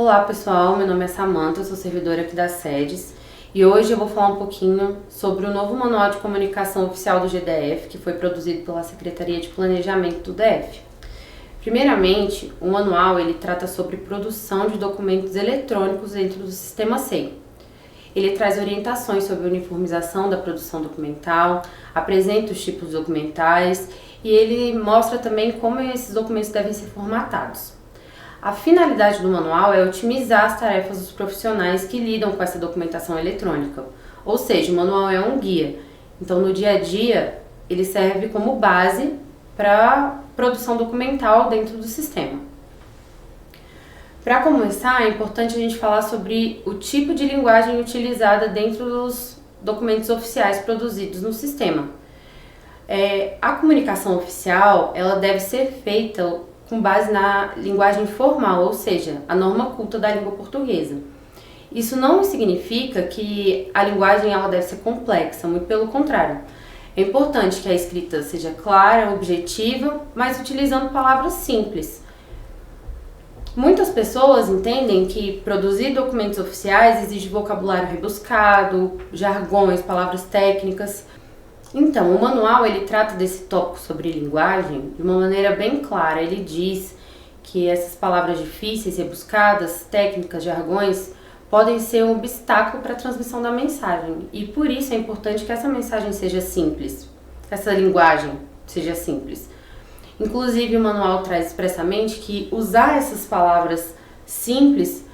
Olá pessoal, meu nome é Samantha, eu sou servidora aqui da SEDES e hoje eu vou falar um pouquinho sobre o novo Manual de Comunicação Oficial do GDF, que foi produzido pela Secretaria de Planejamento do DF. Primeiramente, o manual ele trata sobre produção de documentos eletrônicos dentro do sistema SEI. Ele traz orientações sobre a uniformização da produção documental, apresenta os tipos documentais e ele mostra também como esses documentos devem ser formatados. A finalidade do manual é otimizar as tarefas dos profissionais que lidam com essa documentação eletrônica. Ou seja, o manual é um guia. Então, no dia a dia, ele serve como base para a produção documental dentro do sistema. Para começar, é importante a gente falar sobre o tipo de linguagem utilizada dentro dos documentos oficiais produzidos no sistema. A comunicação oficial, ela deve ser feita com base na linguagem formal, ou seja, a norma culta da língua portuguesa. Isso não significa que a linguagem ela deve ser complexa, muito pelo contrário. É importante que a escrita seja clara, objetiva, mas utilizando palavras simples. Muitas pessoas entendem que produzir documentos oficiais exige vocabulário rebuscado, jargões, palavras técnicas. Então, o manual ele trata desse tópico sobre linguagem de uma maneira bem clara. Ele diz que essas palavras difíceis, rebuscadas, técnicas, jargões, podem ser um obstáculo para a transmissão da mensagem. E por isso é importante que essa mensagem seja simples, que essa linguagem seja simples. Inclusive, o manual traz expressamente que usar essas palavras simples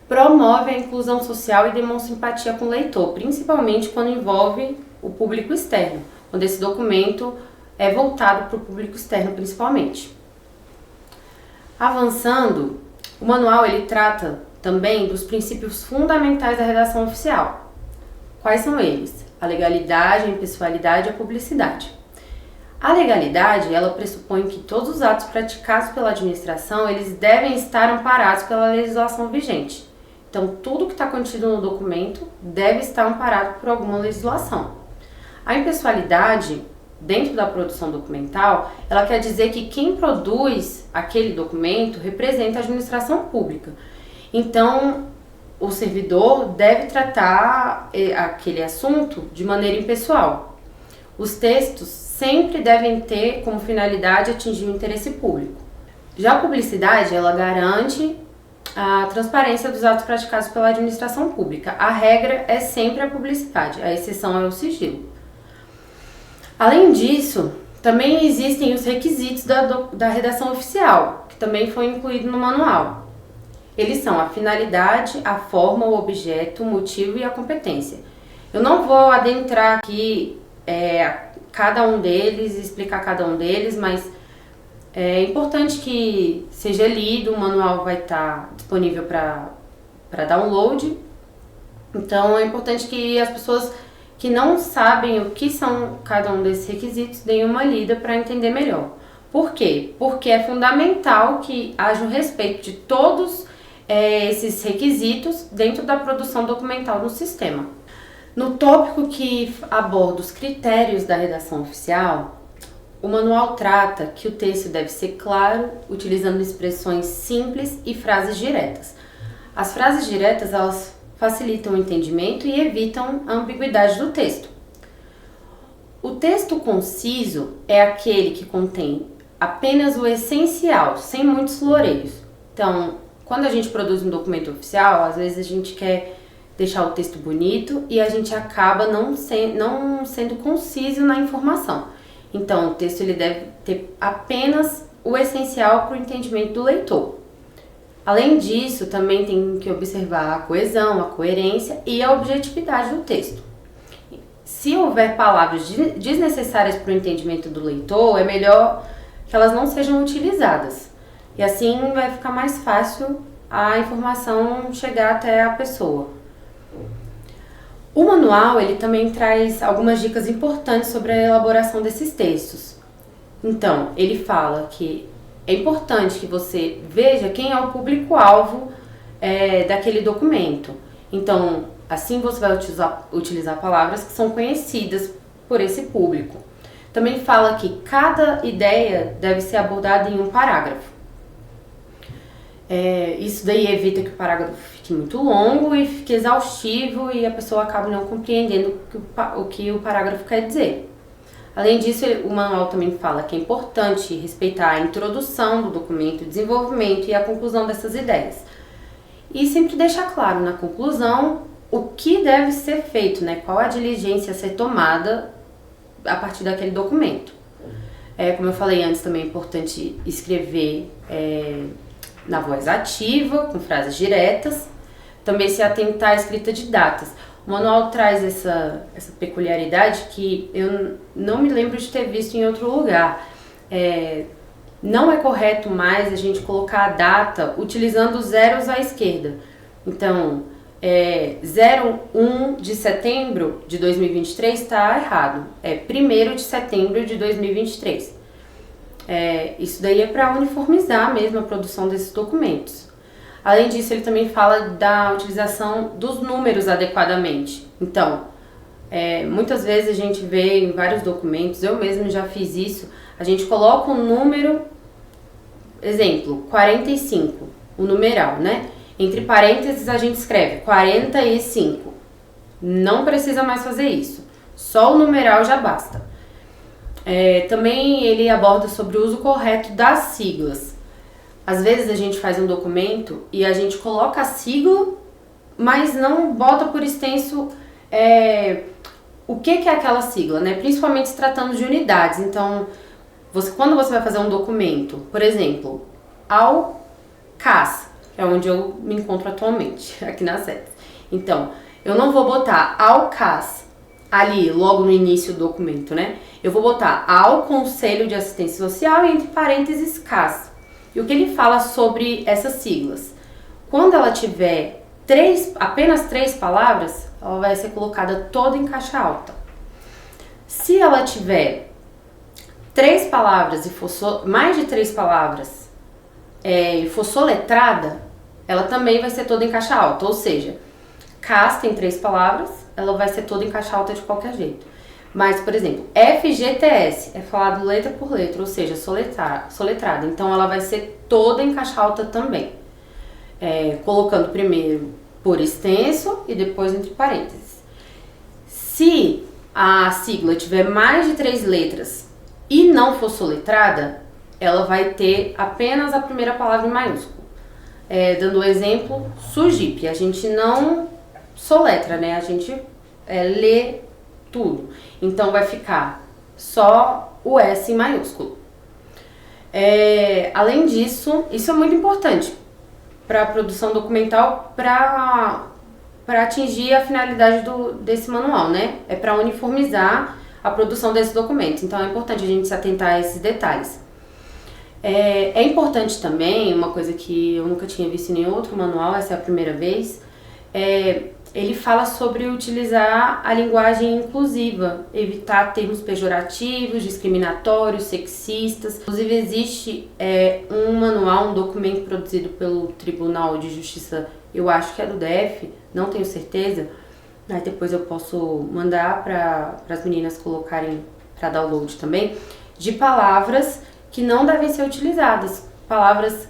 promove a inclusão social e demonstra empatia com o leitor, principalmente quando envolve o público externo, quando esse documento é voltado para o público externo principalmente. Avançando, o manual ele trata também dos princípios fundamentais da redação oficial. Quais são eles? A legalidade, a impessoalidade e a publicidade. A legalidade, ela pressupõe que todos os atos praticados pela administração, eles devem estar amparados pela legislação vigente. Então, tudo que está contido no documento deve estar amparado por alguma legislação. A impessoalidade, dentro da produção documental, ela quer dizer que quem produz aquele documento representa a administração pública. Então, o servidor deve tratar aquele assunto de maneira impessoal. Os textos sempre devem ter como finalidade atingir o interesse público. Já a publicidade, ela garante a transparência dos atos praticados pela administração pública. A regra é sempre a publicidade, a exceção é o sigilo. Além disso, também existem os requisitos da redação oficial, que também foi incluído no manual. Eles são a finalidade, a forma, o objeto, o motivo e a competência. Eu não vou adentrar aqui cada um deles, explicar cada um deles, mas é importante que seja lido, o manual vai estar disponível para download. Então é importante que as pessoas que não sabem o que são cada um desses requisitos deem uma lida para entender melhor. Por quê? Porque é fundamental que haja o respeito de todos esses requisitos dentro da produção documental no sistema. No tópico que aborda os critérios da redação oficial, o manual trata que o texto deve ser claro, utilizando expressões simples e frases diretas. As frases diretas, elas facilitam o entendimento e evitam a ambiguidade do texto. O texto conciso é aquele que contém apenas o essencial, sem muitos floreios. Então, quando a gente produz um documento oficial, às vezes a gente quer deixar o texto bonito e a gente acaba não sendo conciso na informação. Então, o texto ele deve ter apenas o essencial para o entendimento do leitor. Além disso, também tem que observar a coesão, a coerência e a objetividade do texto. Se houver palavras desnecessárias para o entendimento do leitor, é melhor que elas não sejam utilizadas. E assim vai ficar mais fácil a informação chegar até a pessoa. O manual ele também traz algumas dicas importantes sobre a elaboração desses textos. Então, ele fala que é importante que você veja quem é o público-alvo daquele documento. Então, assim você vai utilizar palavras que são conhecidas por esse público. Também fala que cada ideia deve ser abordada em um parágrafo. Isso daí evita que o parágrafo fique muito longo e fique exaustivo e a pessoa acabe não compreendendo o que o parágrafo quer dizer. Além disso, o manual também fala que é importante respeitar a introdução do documento, o desenvolvimento e a conclusão dessas ideias. E sempre deixar claro na conclusão o que deve ser feito, né? Qual a diligência a ser tomada a partir daquele documento. Como eu falei antes, também é importante escrever na voz ativa, com frases diretas, também se atentar à escrita de datas. O manual traz essa peculiaridade que eu não me lembro de ter visto em outro lugar. Não é correto mais a gente colocar a data utilizando zeros à esquerda. Então, 01 de setembro de 2023 está errado. É 1º de setembro de 2023. Isso daí é para uniformizar mesmo a produção desses documentos. Além disso, ele também fala da utilização dos números adequadamente. Então, muitas vezes a gente vê em vários documentos, eu mesmo já fiz isso, a gente coloca um número, exemplo, 45, o numeral, né? Entre parênteses a gente escreve 45. Não precisa mais fazer isso, só o numeral já basta. Também ele aborda sobre o uso correto das siglas. Às vezes a gente faz um documento e a gente coloca a sigla, mas não bota por extenso o que é aquela sigla, né? Principalmente se tratando de unidades. Então, quando você vai fazer um documento, por exemplo, ao CAS, que é onde eu me encontro atualmente, aqui na SEDES. Então, eu não vou botar ao CAS ali, logo no início do documento, né? Eu vou botar ao Conselho de Assistência Social e entre parênteses CAS. E o que ele fala sobre essas siglas? Quando ela tiver apenas 3 palavras, ela vai ser colocada toda em caixa alta. Se ela tiver 3 palavras e for mais de 3 palavras e for soletrada, ela também vai ser toda em caixa alta. Ou seja, CAS tem 3 palavras, ela vai ser toda em caixa alta de qualquer jeito. Mas, por exemplo, FGTS é falado letra por letra, ou seja, soletrada. Então, ela vai ser toda em caixa alta também. Colocando primeiro por extenso e depois entre parênteses. Se a sigla tiver mais de 3 letras e não for soletrada, ela vai ter apenas a primeira palavra em maiúsculo. Dando o exemplo, SUGIP. A gente não soletra, né? A gente lê tudo. Então, vai ficar só o S em maiúsculo. Além disso, isso é muito importante para a produção documental, para atingir a finalidade desse manual, né? É para uniformizar a produção desses documentos. Então, é importante a gente se atentar a esses detalhes. É importante também, uma coisa que eu nunca tinha visto em nenhum outro manual, essa é a primeira vez, ele fala sobre utilizar a linguagem inclusiva, evitar termos pejorativos, discriminatórios, sexistas. Inclusive existe um manual, um documento produzido pelo Tribunal de Justiça, eu acho que é do DF, não tenho certeza, mas depois eu posso mandar para as meninas colocarem para download também, de palavras que não devem ser utilizadas, palavras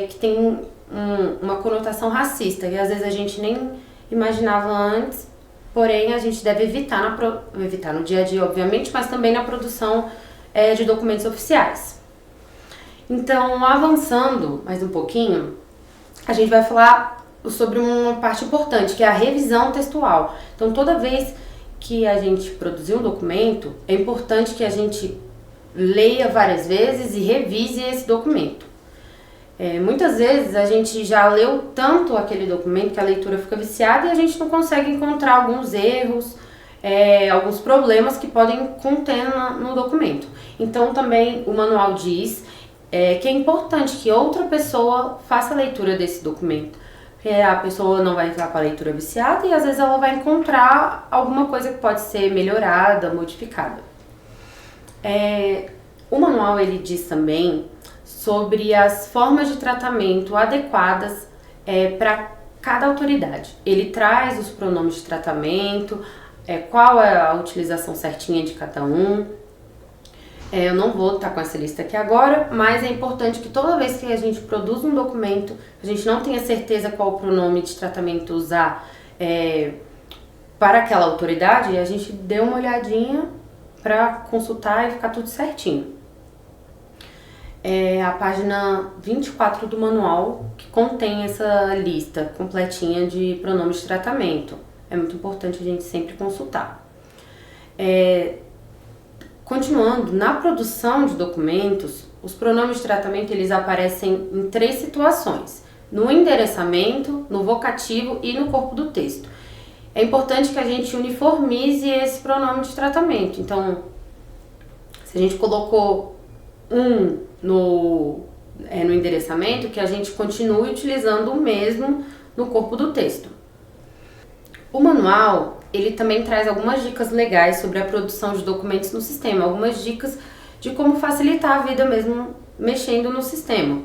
que têm uma conotação racista, que às vezes a gente nem imaginava antes, porém a gente deve evitar no dia a dia, obviamente, mas também na produção de documentos oficiais. Então, avançando mais um pouquinho, a gente vai falar sobre uma parte importante, que é a revisão textual. Então, toda vez que a gente produzir um documento, é importante que a gente leia várias vezes e revise esse documento. Muitas vezes a gente já leu tanto aquele documento que a leitura fica viciada e a gente não consegue encontrar alguns erros, alguns problemas que podem conter no documento. Então também o manual diz que é importante que outra pessoa faça a leitura desse documento, porque a pessoa não vai entrar com a leitura viciada e às vezes ela vai encontrar alguma coisa que pode ser melhorada, modificada. O manual ele diz também sobre as formas de tratamento adequadas para cada autoridade. Ele traz os pronomes de tratamento, qual é a utilização certinha de cada um. Eu não vou estar com essa lista aqui agora, mas é importante que toda vez que a gente produz um documento, a gente não tenha certeza qual pronome de tratamento usar para aquela autoridade, a gente dê uma olhadinha para consultar e ficar tudo certinho. É a página 24 do manual que contém essa lista completinha de pronomes de tratamento. É muito importante a gente sempre consultar. Continuando, na produção de documentos, os pronomes de tratamento eles aparecem em 3 situações: no endereçamento, no vocativo e no corpo do texto. É importante que a gente uniformize esse pronome de tratamento. Então, se a gente colocou no endereçamento, que a gente continue utilizando o mesmo no corpo do texto. O manual, ele também traz algumas dicas legais sobre a produção de documentos no sistema, algumas dicas de como facilitar a vida mesmo mexendo no sistema.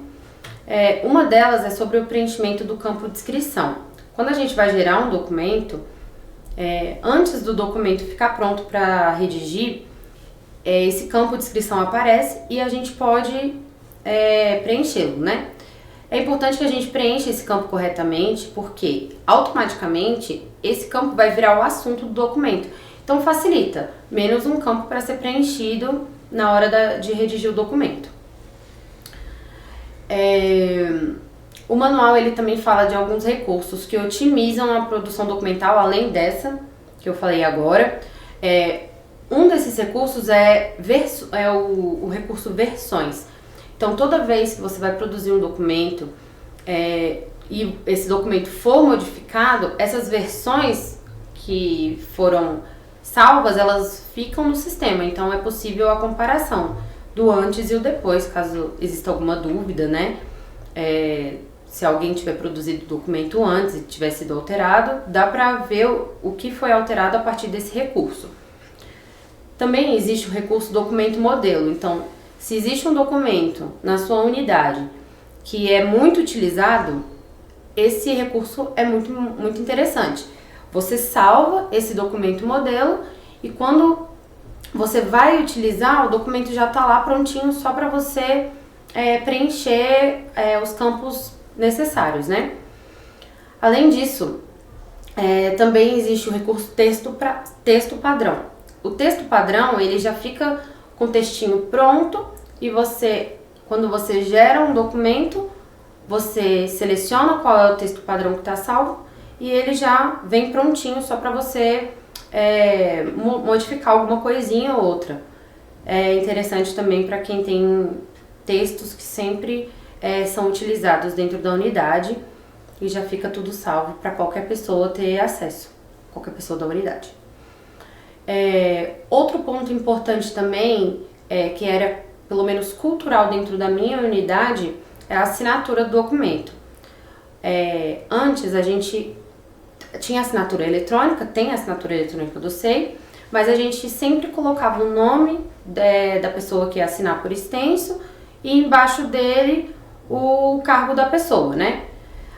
Uma delas é sobre o preenchimento do campo de inscrição. Quando a gente vai gerar um documento, antes do documento ficar pronto para redigir, esse campo de inscrição aparece e a gente pode preenchê-lo, né? É importante que a gente preencha esse campo corretamente, porque automaticamente esse campo vai virar o assunto do documento. Então facilita, menos um campo para ser preenchido na hora de redigir o documento. O manual ele também fala de alguns recursos que otimizam a produção documental, além dessa que eu falei agora. Um desses recursos é o recurso versões. Então, toda vez que você vai produzir um documento e esse documento for modificado, essas versões que foram salvas, elas ficam no sistema. Então, é possível a comparação do antes e o depois, caso exista alguma dúvida, né? Se alguém tiver produzido o documento antes e tiver sido alterado, dá para ver o que foi alterado a partir desse recurso. Também existe o recurso documento modelo. Então, se existe um documento na sua unidade que é muito utilizado, esse recurso é muito, muito interessante. Você salva esse documento modelo e quando você vai utilizar, o documento já está lá prontinho só para você preencher os campos necessários, né? Além disso, também existe o recurso texto padrão. O texto padrão, ele já fica com o textinho pronto e quando você gera um documento, você seleciona qual é o texto padrão que está salvo e ele já vem prontinho só para você modificar alguma coisinha ou outra. É interessante também para quem tem textos que sempre são utilizados dentro da unidade e já fica tudo salvo para qualquer pessoa ter acesso, qualquer pessoa da unidade. Outro ponto importante também, que era pelo menos cultural dentro da minha unidade, é a assinatura do documento. Antes a gente tinha assinatura eletrônica, tem assinatura eletrônica do SEI, mas a gente sempre colocava o nome da pessoa que ia assinar por extenso e embaixo dele o cargo da pessoa, né?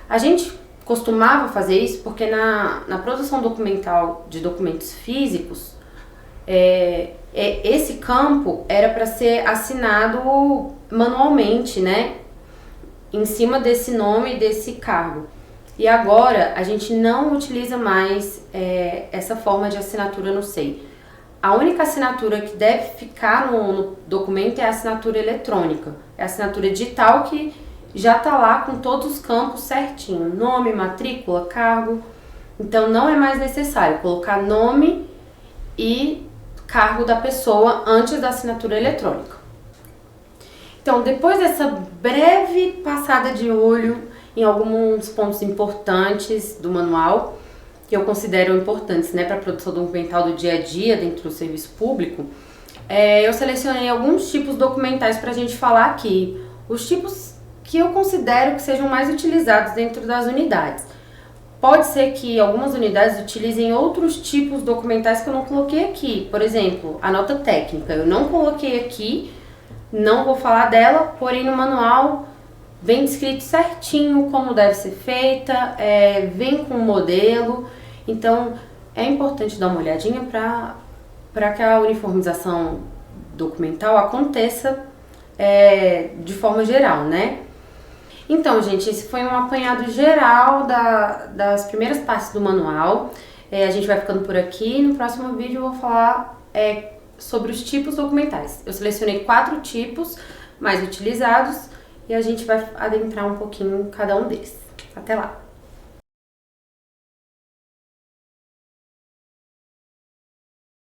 A gente costumava fazer isso porque na produção documental de documentos físicos, esse campo era para ser assinado manualmente, né? Em cima desse nome e desse cargo. E agora a gente não utiliza mais essa forma de assinatura no SEI. A única assinatura que deve ficar no documento é a assinatura eletrônica. É a assinatura digital que já está lá com todos os campos certinho. Nome, matrícula, cargo. Então não é mais necessário colocar nome e cargo da pessoa antes da assinatura eletrônica. Então, depois dessa breve passada de olho em alguns pontos importantes do manual, que eu considero importantes, né, para a produção documental do dia a dia dentro do serviço público, eu selecionei alguns tipos documentais para a gente falar aqui. Os tipos que eu considero que sejam mais utilizados dentro das unidades. Pode ser que algumas unidades utilizem outros tipos documentais que eu não coloquei aqui. Por exemplo, a nota técnica. Eu não coloquei aqui, não vou falar dela, porém no manual vem descrito certinho como deve ser feita, vem com um modelo. Então, é importante dar uma olhadinha para que a uniformização documental aconteça de forma geral, né? Então, gente, esse foi um apanhado geral das primeiras partes do manual. A gente vai ficando por aqui. No próximo vídeo eu vou falar sobre os tipos documentais. Eu selecionei 4 tipos mais utilizados e a gente vai adentrar um pouquinho em cada um deles. Até lá!